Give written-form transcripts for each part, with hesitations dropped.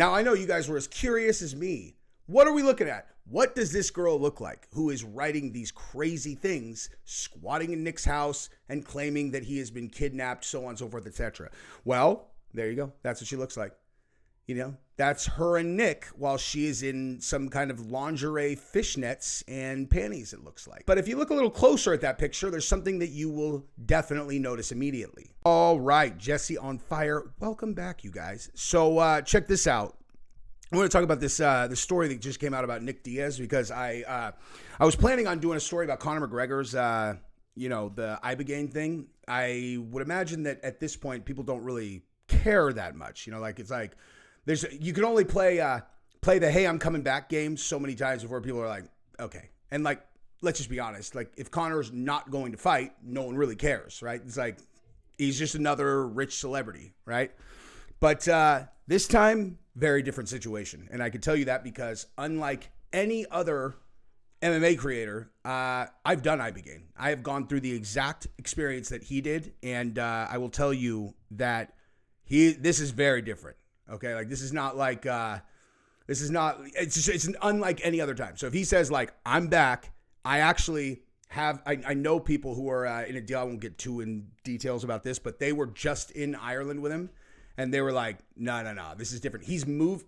Now, I know you guys were as curious as me. What are we looking at? What does this girl look like who is writing these crazy things, squatting in Nick's house and claiming that he has been kidnapped, so on and so forth, etc.? Well, there you go. That's what she looks like. You know, that's her and Nick while she is in some kind of lingerie fishnets and panties, it looks like. But if you look a little closer at that picture, there's something that you will definitely notice immediately. All right, Jesse on fire. Welcome back, you guys. So check this out. I want to talk about this the story that just came out about Nick Diaz, because I was planning on doing a story about Conor McGregor's, the Ibogaine thing. I would imagine that at this point, people don't really care that much. You know, like it's like, you can only play the hey, I'm coming back game so many times before people are like, okay. And like, let's just be honest. Like, if Conor's not going to fight, no one really cares, right? It's like, he's just another rich celebrity, right? But this time, very different situation. And I can tell you that because unlike any other MMA creator, I've done Ibogaine. I have gone through the exact experience that he did. And I will tell you that this is very different. Okay, like it's unlike any other time. So if he says like, I'm back, I actually have, I know people who are in a deal. I won't get too in details about this, but they were just in Ireland with him and they were like, no, this is different. He's moved.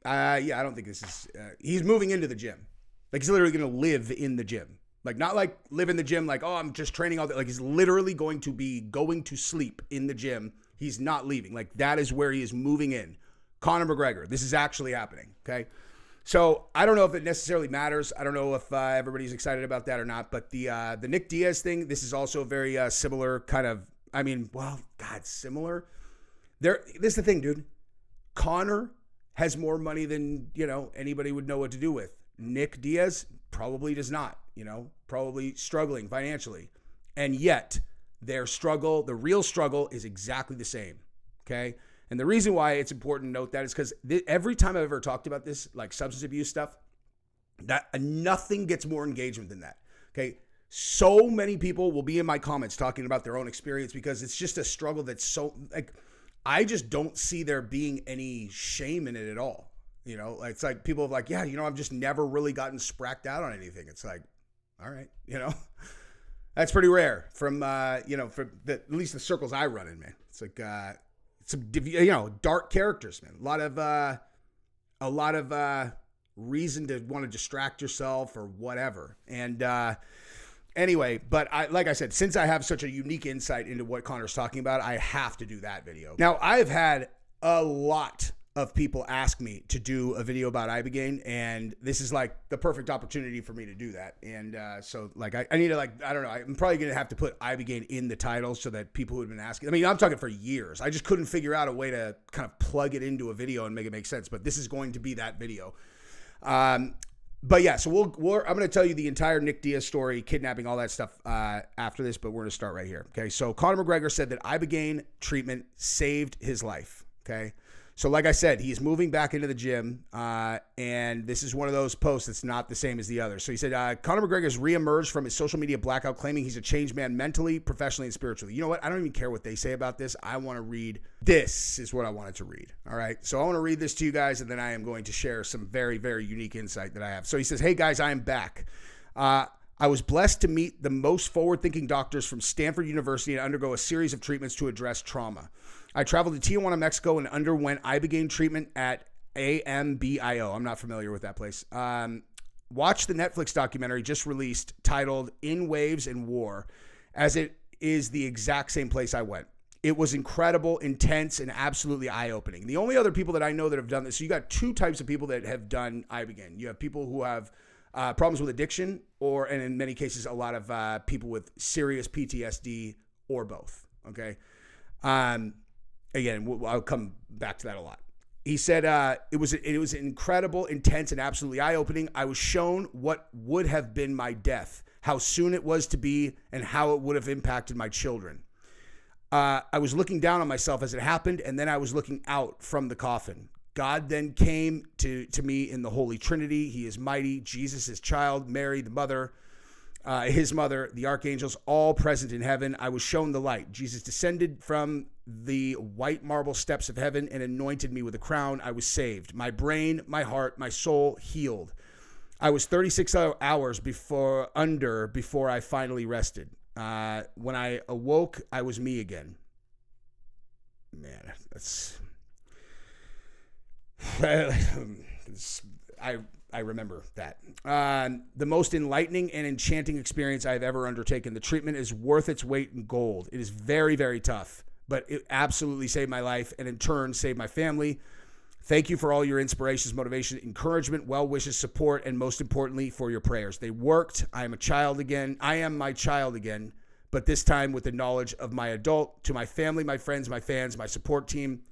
I don't think this is, he's moving into the gym. Like he's literally going to live in the gym. Like not like live in the gym, like, oh, I'm just training all day. Like he's literally going to sleep in the gym. He's not leaving. Like that is where he is moving in. Conor McGregor. This is actually happening. Okay. So I don't know if it necessarily matters. I don't know if everybody's excited about that or not, but the Nick Diaz thing, this is also very similar kind of, similar. This is the thing, dude. Conor has more money than, anybody would know what to do with. Nick Diaz probably does not, probably struggling financially. And yet their struggle, the real struggle is exactly the same. Okay. And the reason why it's important to note that is because every time I've ever talked about this, like substance abuse stuff, that nothing gets more engagement than that. Okay. So many people will be in my comments talking about their own experience because it's just a struggle that's so like, I just don't see there being any shame in it at all. It's like people are like, yeah, I've just never really gotten spracked out on anything. It's like, all right, that's pretty rare from, at least the circles I run in, man. It's like, dark characters, man. A lot of reason to want to distract yourself or whatever. And, anyway, but like I said, since I have such a unique insight into what Conor's talking about, I have to do that video. Now, I've had a lot of people ask me to do a video about Ibogaine, and this is like the perfect opportunity for me to do that. And so like I need to I don't know, I'm probably going to have to put Ibogaine in the title so that people who have been asking, I'm talking for years. I just couldn't figure out a way to kind of plug it into a video and make it make sense, but this is going to be that video. But yeah, so I'm going to tell you the entire Nick Diaz story, kidnapping, all that stuff after this, but we're going to start right here. Okay. So Conor McGregor said that Ibogaine treatment saved his life. Okay. So like I said, he's moving back into the gym, and this is one of those posts that's not the same as the other. So he said, Conor McGregor has reemerged from his social media blackout, claiming he's a changed man mentally, professionally, and spiritually. You know what? I don't even care what they say about this. I want to read. This is what I wanted to read. All right. So I want to read this to you guys, and then I am going to share some very, very unique insight that I have. So he says, hey guys, I am back. I was blessed to meet the most forward-thinking doctors from Stanford University and undergo a series of treatments to address trauma. I traveled to Tijuana, Mexico, and underwent Ibogaine treatment at AMBIO. I'm not familiar with that place. Watch the Netflix documentary just released titled In Waves and War, as it is the exact same place I went. It was incredible, intense, and absolutely eye-opening. The only other people that I know that have done this, so you got two types of people that have done Ibogaine. You have people who have problems with addiction, and in many cases, a lot of people with serious PTSD or both. Okay. Again, I'll come back to that a lot. He said it was incredible, intense, and absolutely eye-opening. I was shown what would have been my death, how soon it was to be, and how it would have impacted my children. I was looking down on myself as it happened, and then I was looking out from the coffin. God then came to me in the Holy Trinity. He is mighty. Jesus, his child, Mary, the mother. his mother, the archangels, all present in heaven. I was shown the light. Jesus descended from the white marble steps of heaven and anointed me with a crown. I was saved. My brain, my heart, my soul healed. I was 36 hours before I finally rested. When I awoke, I was me again. Man, that's... I remember that. The most enlightening and enchanting experience I've ever undertaken. The treatment is worth its weight in gold. It is very, very tough, but it absolutely saved my life and in turn saved my family. Thank you for all your inspirations, motivation, encouragement, well wishes, support, and most importantly, for your prayers. They worked. I am my child again, but this time with the knowledge of my adult. To my family, my friends, my fans, my support team.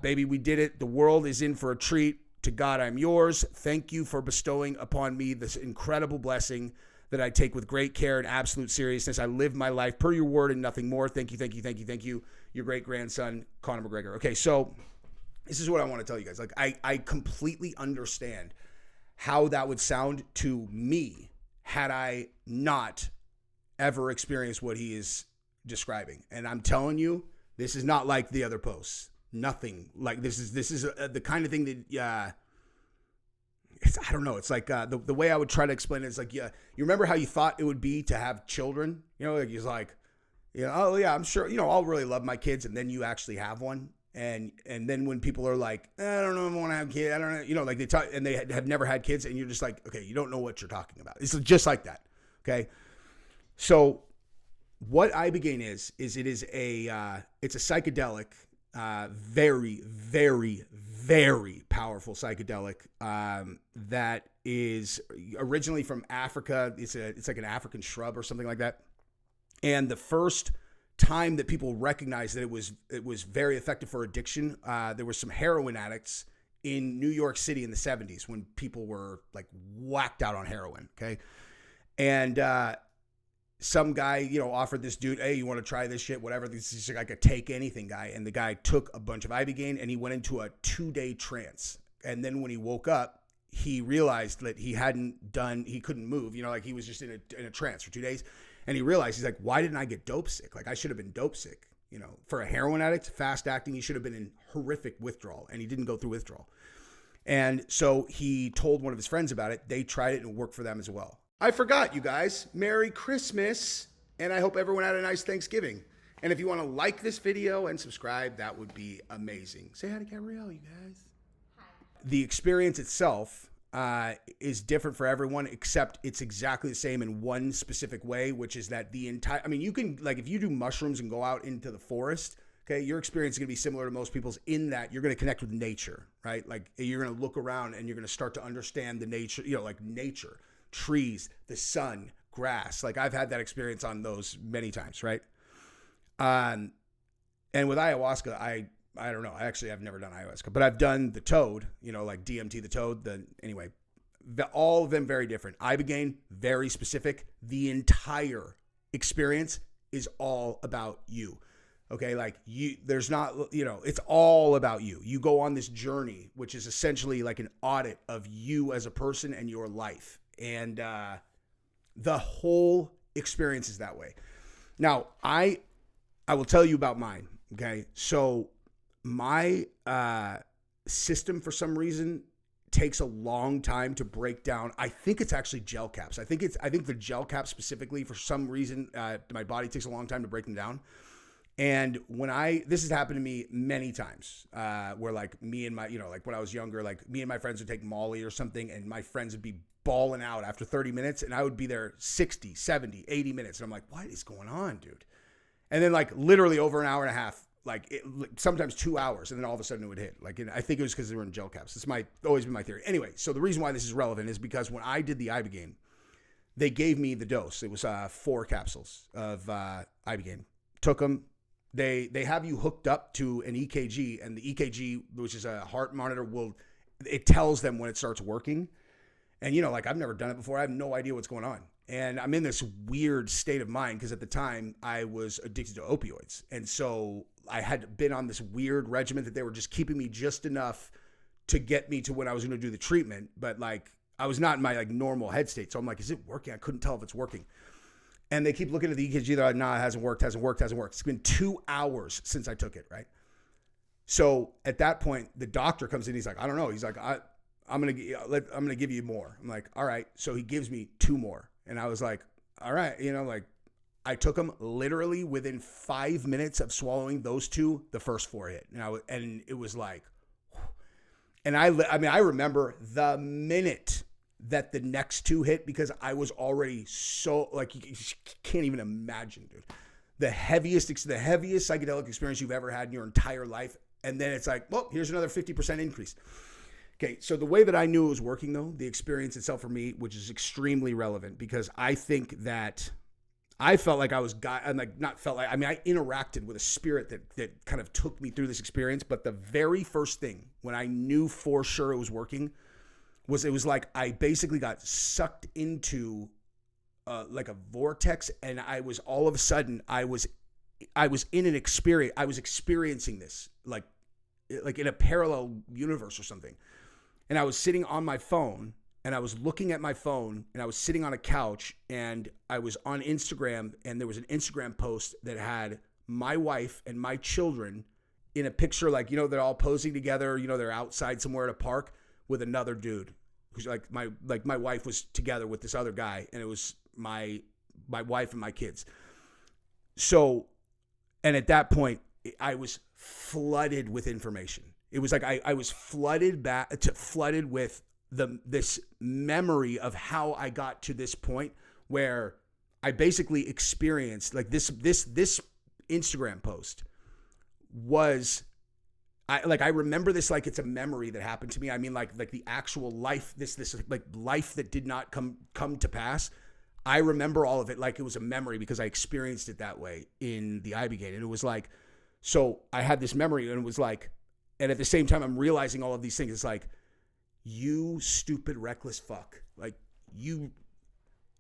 Baby, we did it. The world is in for a treat. To God, I'm yours. Thank you for bestowing upon me this incredible blessing that I take with great care and absolute seriousness. I live my life per your word and nothing more. Thank you, thank you, thank you, thank you. Your great grandson, Conor McGregor. Okay, so this is what I want to tell you guys. Like, I completely understand how that would sound to me had I not ever experienced what he is describing. And I'm telling you, this is not like the other posts. Nothing like this is the kind of thing that I don't know. It's like the way I would try to explain it is like, you remember how you thought it would be to have children? You know, like he's like, oh yeah, I'm sure, I'll really love my kids, and then you actually have one, and then when people are like, I don't know if I want to have kids, I don't know, like they talk and they have never had kids, and you're just like, okay, you don't know what you're talking about. It's just like that. Okay, so what Ibogaine is it is it's a psychedelic. Very, very, very powerful psychedelic that is originally from Africa. It's like an African shrub or something like that. And the first time that people recognized that it was very effective for addiction, there were some heroin addicts in New York City in the 70s when people were like whacked out on heroin. Okay, and some guy, offered this dude, hey, you want to try this shit? Whatever. This is like a take anything guy. And the guy took a bunch of Ibogaine and he went into a 2-day trance. And then when he woke up, he realized that he couldn't move, like he was just in a trance for 2 days. And he realized, he's like, why didn't I get dope sick? Like I should have been dope sick, for a heroin addict, fast acting, he should have been in horrific withdrawal, and he didn't go through withdrawal. And so he told one of his friends about it. They tried it and it worked for them as well. I forgot, you guys. Merry Christmas, and I hope everyone had a nice Thanksgiving. And if you want to like this video and subscribe, that would be amazing. Say hi to Gabrielle, you guys. Hi. The experience itself is different for everyone, except it's exactly the same in one specific way, which is that you can, like, if you do mushrooms and go out into the forest, okay, your experience is going to be similar to most people's in that you're going to connect with nature, right? Like, you're going to look around and you're going to start to understand the nature, like nature. Trees, the sun, grass. Like I've had that experience on those many times, right? And with ayahuasca, I don't know. I've never done ayahuasca, but I've done the toad, like DMT, the toad. Anyway, all of them very different. Ibogaine, very specific. The entire experience is all about you. Okay, like there's not, it's all about you. You go on this journey, which is essentially like an audit of you as a person and your life. And the whole experience is that way. Now, I will tell you about mine, okay? So my system, for some reason, takes a long time to break down. I think it's actually gel caps. I think the gel caps specifically, for some reason, my body takes a long time to break them down. And this has happened to me many times, where like me and my, like when I was younger, like me and my friends would take Molly or something, and my friends would be bawling out after 30 minutes, and I would be there 60, 70, 80 minutes. And I'm like, what is going on, dude? And then like literally over an hour and a half, sometimes 2 hours, and then all of a sudden it would hit. Like, I think it was because they were in gel caps. It's always been my theory. Anyway, so the reason why this is relevant is because when I did the Ibogaine, they gave me the dose. It was 4 capsules of Ibogaine. Took them. They have you hooked up to an EKG, and the EKG, which is a heart monitor, it tells them when it starts working. And, like I've never done it before. I have no idea what's going on. And I'm in this weird state of mind because at the time I was addicted to opioids. And so I had been on this weird regimen that they were just keeping me just enough to get me to when I was going to do the treatment. But like I was not in my like normal head state. So I'm like, is it working? I couldn't tell if it's working. And they keep looking at the EKG. They're like, nah, it hasn't worked. It's been 2 hours since I took it, right? So at that point, the doctor comes in. He's like, I don't know. He's like, I'm gonna give you more. I'm like, all right. So he gives me 2 more, and I was like, all right, like I took them literally within 5 minutes of swallowing those 2. The first 4 hit, and it was like, and I remember the minute that the next 2 hit, because I was already so like, you can't even imagine, dude, the heaviest psychedelic experience you've ever had in your entire life. And then it's like, well, here's another 50% increase. Okay, so the way that I knew it was working, though, the experience itself for me, which is extremely relevant, because I think that I felt like I interacted with a spirit that kind of took me through this experience. But the very first thing when I knew for sure it was working was it was like I basically got sucked into like a vortex, and I was all of a sudden I was in an experience. I was experiencing this like in a parallel universe or something. And I was sitting on my phone, and I was looking at my phone, and I was sitting on a couch, and I was on Instagram, and there was an Instagram post that had my wife and my children in a picture, like, they're all posing together, they're outside somewhere at a park with another dude who's like my wife was together with this other guy, and it was my wife and my kids. So, and at that point, I was flooded with information. It was like I was flooded with this memory of how I got to this point where I basically experienced like this Instagram post was I remember this like it's a memory that happened to me. I mean, like the actual life, this like life that did not come to pass. I remember all of it like it was a memory because I experienced it that way in the Ibogaine. And it was like, so I had this memory, and it was like, and at the same time, I'm realizing all of these things. It's like, you stupid, reckless fuck. Like, you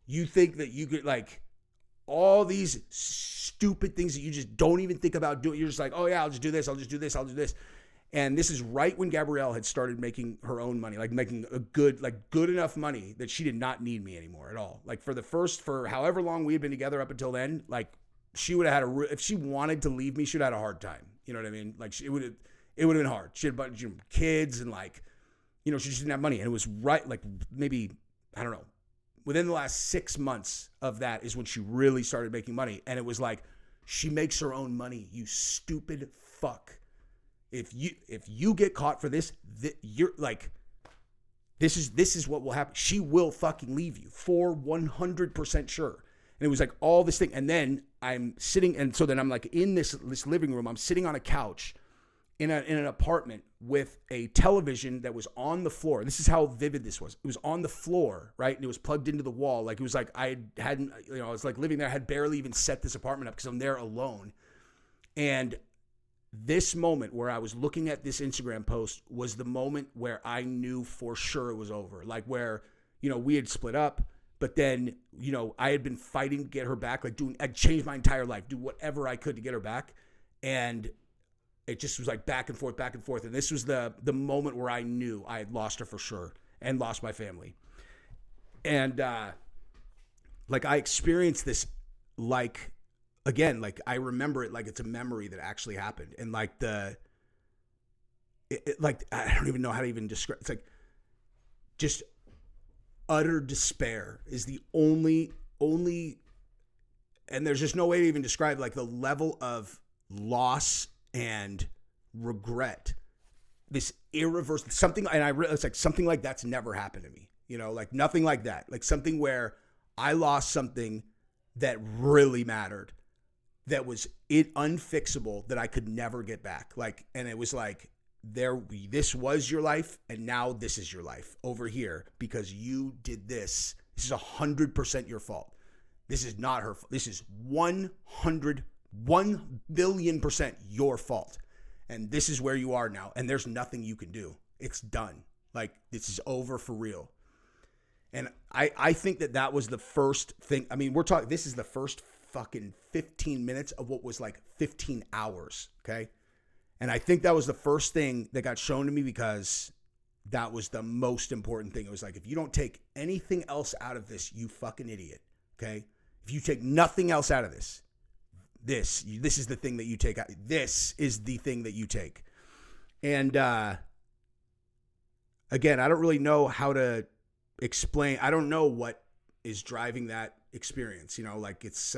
think that you could, like, all these stupid things that you just don't even think about doing. You're just like, oh yeah, I'll just do this. And this is right when Gabrielle had started making her own money, like making good enough money that she did not need me anymore at all. Like for however long we had been together up until then, like she would have had if she wanted to leave me, she would have had a hard time. You know what I mean? Like it would have been hard. She had a bunch of kids and like, she just didn't have money. And it was right, like maybe, I don't know, within the last 6 months of that is when she really started making money. And it was like, she makes her own money, you stupid fuck. If you get caught for this, you're like, this is what will happen. She will fucking leave you for 100% sure. And it was like all this thing. And then I'm sitting, and so then I'm like in this living room. I'm sitting on a couch in an apartment with a television that was on the floor. This is how vivid this was. It was on the floor, right? And it was plugged into the wall. Like it was like I was like living there. I had barely even set this apartment up because I'm there alone. And this moment where I was looking at this Instagram post was the moment where I knew for sure it was over. Like where, we had split up, but then, I had been fighting to get her back, like I'd changed my entire life, do whatever I could to get her back. And it just was like back and forth. And this was the moment where I knew I had lost her for sure and lost my family. And, like I experienced this, like, again, like I remember it like it's a memory that actually happened. And like like, I don't even know how to even describe. It's like just utter despair is the only, and there's just no way to even describe like the level of loss and regret, this irreversible something. And it's like something like that's never happened to me, like nothing like that, like something where I lost something that really mattered, that was unfixable, that I could never get back. Like, and it was like, this was your life, and now this is your life over here because you did this. This is 100% your fault. This is not her fault. This is 1 billion% your fault. And this is where you are now, and there's nothing you can do. It's done. Like, this is over for real. And I think that was the first thing. I mean, this is the first fucking 15 minutes of what was like 15 hours, okay? And I think that was the first thing that got shown to me because that was the most important thing. It was like, if you don't take anything else out of this, you fucking idiot. Okay. If you take nothing else out of this, this is the thing that you take out. This is the thing that you take. And, again, I don't really know how to explain. I don't know what is driving that experience, like it's,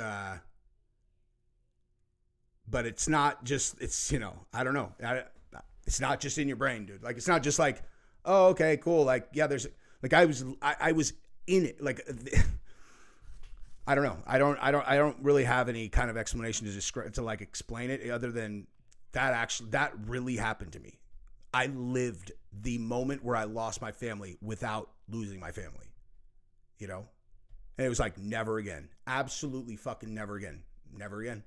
but it's not just, it's, I don't know. It's not just in your brain, dude. Like, it's not just like, oh, okay, cool. Like, yeah, there's like, I was in it. Like, I don't know. I don't really have any kind of explanation to describe, to like explain it, other than that really happened to me. I lived the moment where I lost my family without losing my family, and it was like, never again. Absolutely fucking never again. Never again.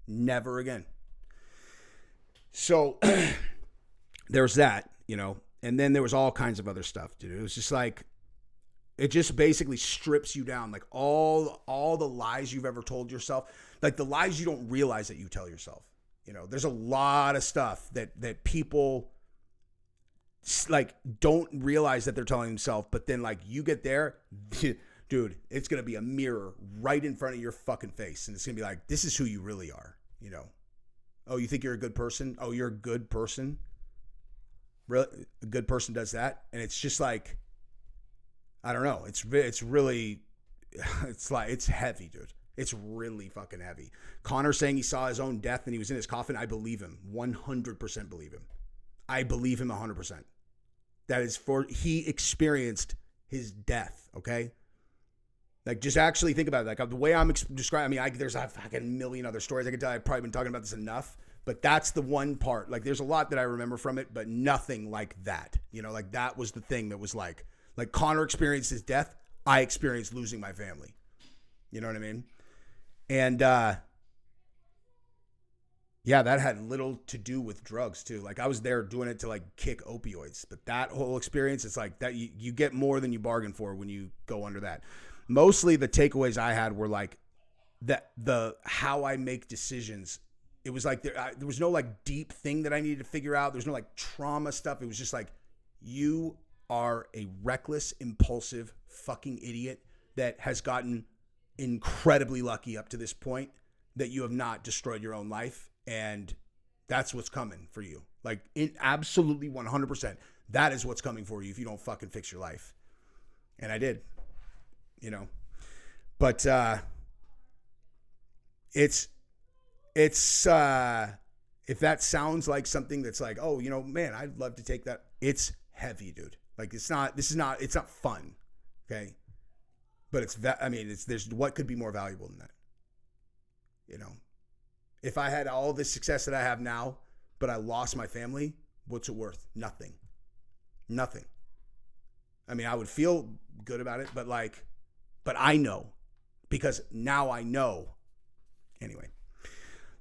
Never again. So there's that, and then there was all kinds of other stuff, dude. It was just like, it just basically strips you down. Like all the lies you've ever told yourself, like the lies you don't realize that you tell yourself. There's a lot of stuff that people like don't realize that they're telling themselves, but then like you get there, dude, it's going to be a mirror right in front of your fucking face. And it's going to be like, this is who you really are. Oh, you think you're a good person? Oh, you're a good person. Really? A good person does that. And it's just like, I don't know. It's really, it's heavy, dude. It's really fucking heavy. Conor saying he saw his own death and he was in his coffin. I believe him. 100% believe him. I believe him 100%. That is he experienced his death. Okay. Like, just actually think about it. Like, the way I'm describing, there's a fucking million other stories I could tell. I've probably been talking about this enough, but that's the one part. Like, there's a lot that I remember from it, but nothing like that. Like, that was the thing that was like Conor experienced his death. I experienced losing my family. You know what I mean? And, yeah, that had little to do with drugs too. Like, I was there doing it to like kick opioids, but that whole experience, it's like that you get more than you bargain for when you go under that. Mostly the takeaways I had were like that how I make decisions. It was like there was no like deep thing that I needed to figure out. There's no like trauma stuff. It was just like, you are a reckless, impulsive fucking idiot that has gotten incredibly lucky up to this point that you have not destroyed your own life. And that's what's coming for you. Like, absolutely 100%. That is what's coming for you if you don't fucking fix your life. And I did, but, it's if that sounds like something that's like, oh, man, I'd love to take that. It's heavy, dude. Like, it's not fun. Okay. But there's what could be more valuable than that? If I had all the success that I have now, but I lost my family, what's it worth? Nothing. I would feel good about it, but I know, because now I know. Anyway,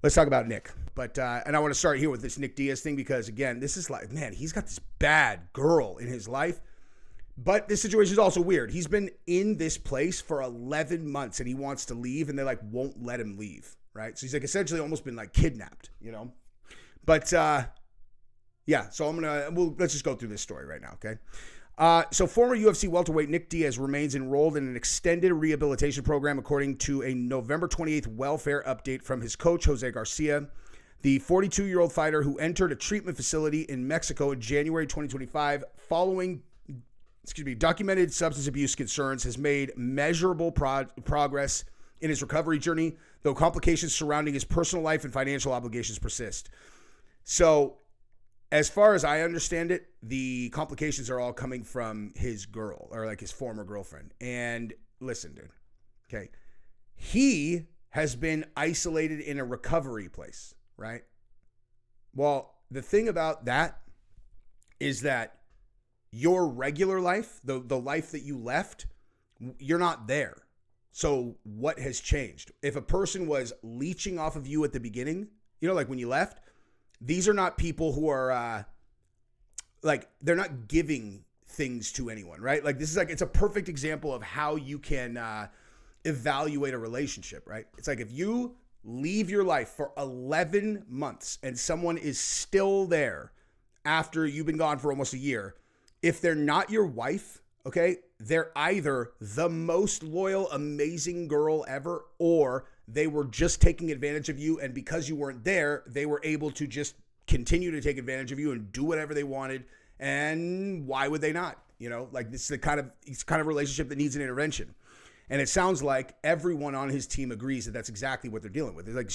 let's talk about Nick. But, and I want to start here with this Nick Diaz thing, because again, this is like, man, he's got this bad girl in his life, but this situation is also weird. He's been in this place for 11 months and he wants to leave, and they like won't let him leave. Right. So he's like essentially almost been like kidnapped, but, yeah, so let's just go through this story right now. Okay. So former UFC welterweight Nick Diaz remains enrolled in an extended rehabilitation program, according to a November 28th welfare update from his coach, Jose Garcia. The 42-year-old fighter, who entered a treatment facility in Mexico in January 2025 following documented substance abuse concerns, has made measurable progress in his recovery journey, though complications surrounding his personal life and financial obligations persist. So, as far as I understand it, the complications are all coming from his girl, or like his former girlfriend. And listen, dude, okay, he has been isolated in a recovery place, right? Well, the thing about that is that your regular life, the life that you left, you're not there. So what has changed? If a person was leeching off of you at the beginning, like when you left, these are not people who are they're not giving things to anyone, right? Like, this is like, it's a perfect example of how you can evaluate a relationship, right? It's like, if you leave your life for 11 months and someone is still there after you've been gone for almost a year, if they're not your wife, okay, they're either the most loyal, amazing girl ever, or they were just taking advantage of you. And because you weren't there, they were able to just continue to take advantage of you and do whatever they wanted. And why would they not? You know, like this is the kind of relationship that needs an intervention. And it sounds like everyone on his team agrees that that's exactly what they're dealing with. It's like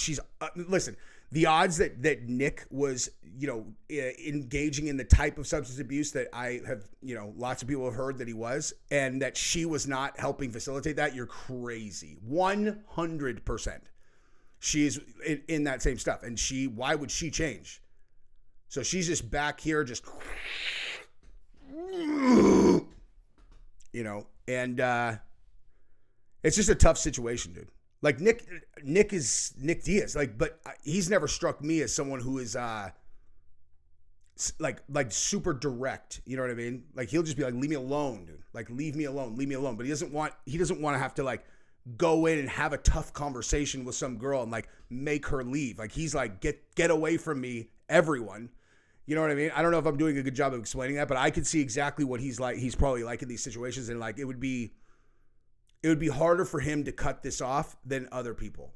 listen, the odds that Nick was, engaging in the type of substance abuse that I have, lots of people have heard that he was, and that she was not helping facilitate that, you're crazy. 100%. She's in that same stuff. And why would she change? So she's just back here, just, and it's just a tough situation, dude. Like Nick is Nick Diaz, but he's never struck me as someone who is like super direct. You know what I mean? Like he'll just be like, "Leave me alone, dude. Like leave me alone. But he doesn't want to have to like go in and have a tough conversation with some girl and like make her leave. Like he's like, get away from me, everyone. You know what I mean? I don't know if I'm doing a good job of explaining that, but I can see exactly what he's like. He's probably like in these situations, and like it would be harder for him to cut this off than other people,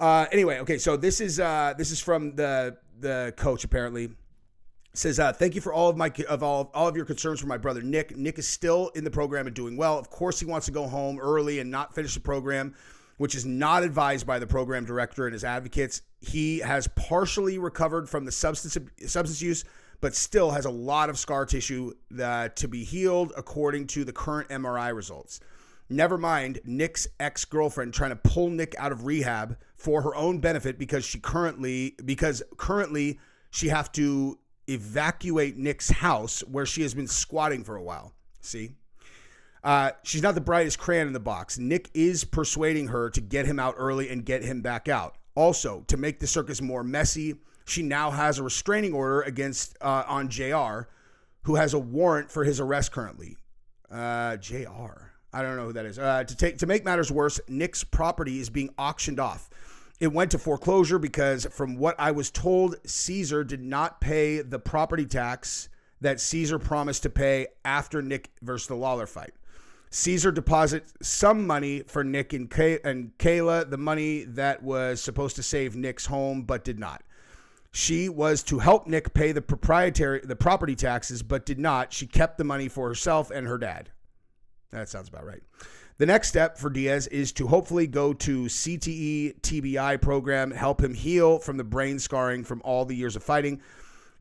Anyway, okay, so this is from the coach apparently. It says, thank you for all of your concerns for my brother Nick. Nick is still in the program and doing well. Of course, he wants to go home early and not finish the program, which is not advised by the program director and his advocates. He has partially recovered from the substance use, but still has a lot of scar tissue to be healed according to the current MRI results. Never mind Nick's ex-girlfriend trying to pull Nick out of rehab for her own benefit because currently she has to evacuate Nick's house where she has been squatting for a while. See? She's not the brightest crayon in the box. Nick is persuading her to get him out early and get him back out. Also, to make the circus more messy, she now has a restraining order on JR, who has a warrant for his arrest currently. JR. I don't know who that is. To make matters worse, Nick's property is being auctioned off. It went to foreclosure because, from what I was told, Caesar did not pay the property tax that Caesar promised to pay after Nick versus the Lawler fight. Caesar deposits some money for Nick and Kayla, the money that was supposed to save Nick's home, but did not. She was to help Nick pay the property taxes, but did not. She kept the money for herself and her dad. That sounds about right. The next step for Diaz is to hopefully go to CTE TBI program, help him heal from the brain scarring from all the years of fighting.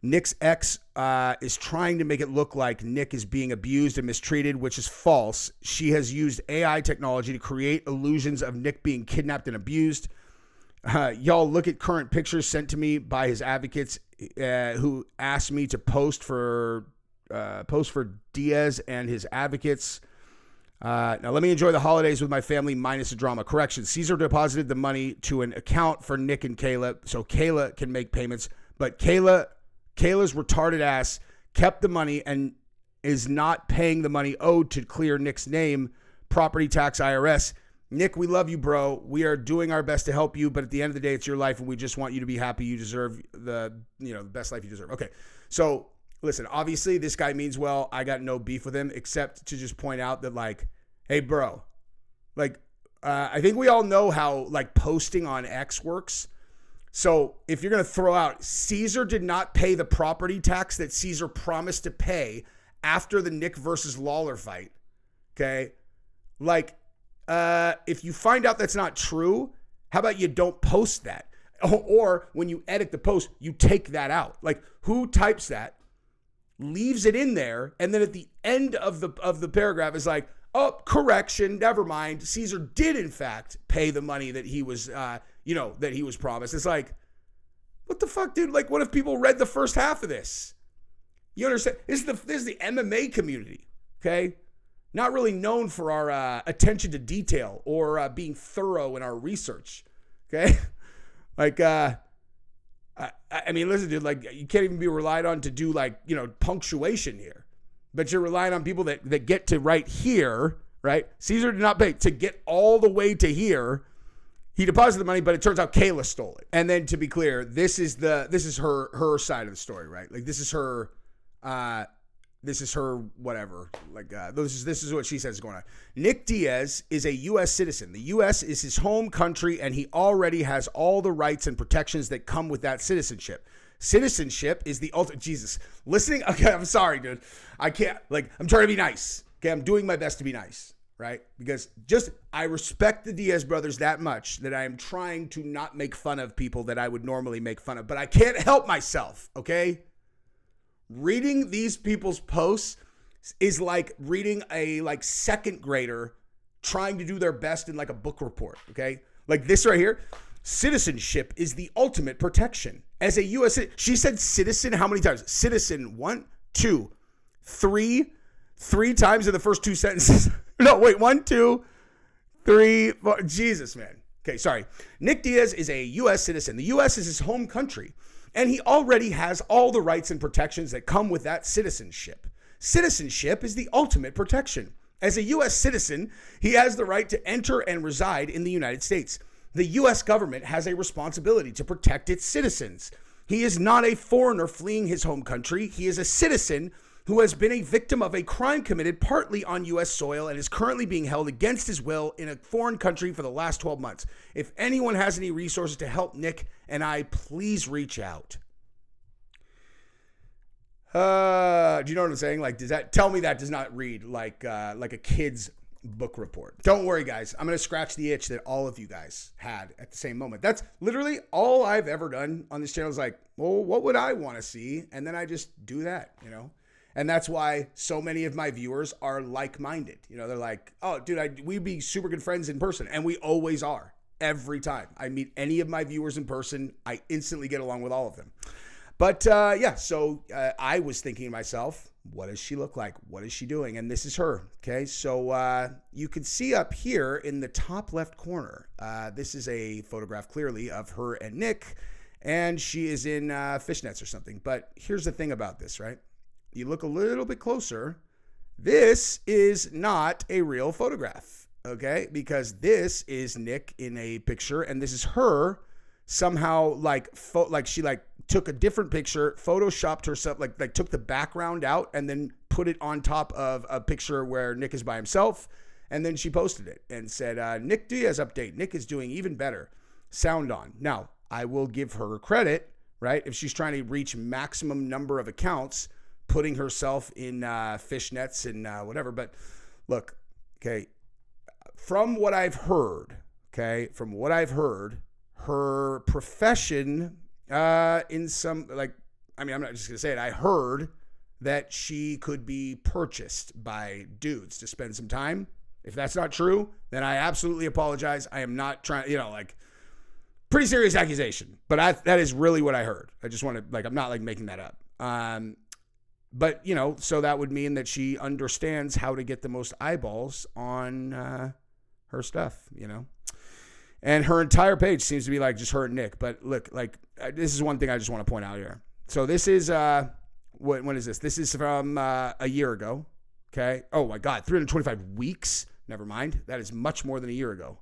Nick's ex is trying to make it look like Nick is being abused and mistreated, which is false. She has used AI technology to create illusions of Nick being kidnapped and abused. Y'all look at current pictures sent to me by his advocates who asked me to post for Diaz and his advocates. Now let me enjoy the holidays with my family minus the drama. Correction, Caesar deposited the money to an account for Nick and Kayla so Kayla can make payments, but Kayla's retarded ass kept the money and is not paying the money owed to clear Nick's name, property tax IRS. Nick, we love you, bro. We are doing our best to help you, but at the end of the day, it's your life and we just want you to be happy. You deserve the best life you deserve. Okay. So listen, obviously this guy means well. I got no beef with him except to just point out that like, hey bro, like, I think we all know how like posting on X works. So if you're going to throw out Caesar did not pay the property tax that Caesar promised to pay after the Nick versus Lawler fight. Okay. Like, if you find out that's not true, how about you don't post that? Or when you edit the post, you take that out. Like who types that, leaves it in there, and then at the end of the paragraph is like, oh, correction, never mind. Caesar did in fact pay the money that he was, that he was promised. It's like, what the fuck, dude? Like, what if people read the first half of this? You understand? This is the MMA community, okay? Not really known for our attention to detail or being thorough in our research, okay? Like, I mean, listen, dude, like you can't even be relied on to do like, punctuation here, but you're relying on people that get to right here, right? Caesar did not pay to get all the way to here. He deposited the money, but it turns out Kayla stole it. And then to be clear, this is her side of the story, right? Like this is her whatever. Like this is what she says is going on. Nick Diaz is a U.S. citizen. The U.S. is his home country, and he already has all the rights and protections that come with that citizenship. Citizenship is the ultimate. Jesus, listening. Okay, I'm sorry, dude. I can't. Like, I'm trying to be nice. Okay, I'm doing my best to be nice. Right? Because I respect the Diaz brothers that much that I am trying to not make fun of people that I would normally make fun of, but I can't help myself, okay? Reading these people's posts is like reading a second grader trying to do their best in like a book report, okay? Like this right here, citizenship is the ultimate protection. As a U.S. She said citizen how many times? Citizen 1, 2, 3 times in the first two sentences. No, wait, 1, 2, 3, 4. Jesus, man. Okay, sorry. Nick Diaz is a U.S. citizen. The U.S. is his home country, and he already has all the rights and protections that come with that citizenship. Citizenship is the ultimate protection. As a U.S. citizen, he has the right to enter and reside in the United States. The U.S. government has a responsibility to protect its citizens. He is not a foreigner fleeing his home country. He is a citizen who has been a victim of a crime committed partly on U.S. soil and is currently being held against his will in a foreign country for the last 12 months. If anyone has any resources to help Nick and I, please reach out. Do you know what I'm saying? Like, tell me that does not read like a kid's book report. Don't worry, guys. I'm going to scratch the itch that all of you guys had at the same moment. That's literally all I've ever done on this channel is like, well, what would I want to see? And then I just do that, you know? And that's why so many of my viewers are like-minded. You know, they're like, oh, dude, we'd be super good friends in person. And we always are. Every time I meet any of my viewers in person, I instantly get along with all of them. But yeah, so I was thinking to myself, what does she look like? What is she doing? And this is her. Okay, so you can see up here in the top left corner, this is a photograph clearly of her and Nick. And she is in fishnets or something. But here's the thing about this, right? You look a little bit closer, this is not a real photograph, okay? Because this is Nick in a picture, and this is her somehow she took a different picture, photoshopped herself, like took the background out and then put it on top of a picture where Nick is by himself, and then she posted it and said, Nick Diaz update, Nick is doing even better, sound on. Now, I will give her credit, right? If she's trying to reach maximum number of accounts, putting herself in fishnets and whatever. But look, okay, from what I've heard, her profession in some, I'm not just going to say it. I heard that she could be purchased by dudes to spend some time. If that's not true, then I absolutely apologize. I am not trying, pretty serious accusation. But that is really what I heard. I just want to, I'm not making that up. But, so that would mean that she understands how to get the most eyeballs on her stuff, And her entire page seems to be just her and Nick. But look, this is one thing I just want to point out here. So this is, when is this? This is from a year ago, okay? Oh, my God, 325 weeks? Never mind. That is much more than a year ago.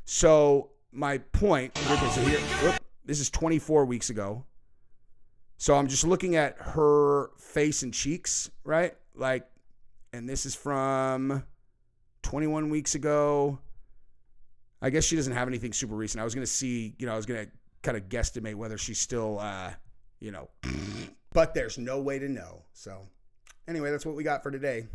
So my point, okay, so here, this is 24 weeks ago. So I'm just looking at her face and cheeks, right? And this is from 21 weeks ago. I guess she doesn't have anything super recent. I was going to see, I was going to kind of guesstimate whether she's still, but there's no way to know. So anyway, that's what we got for today.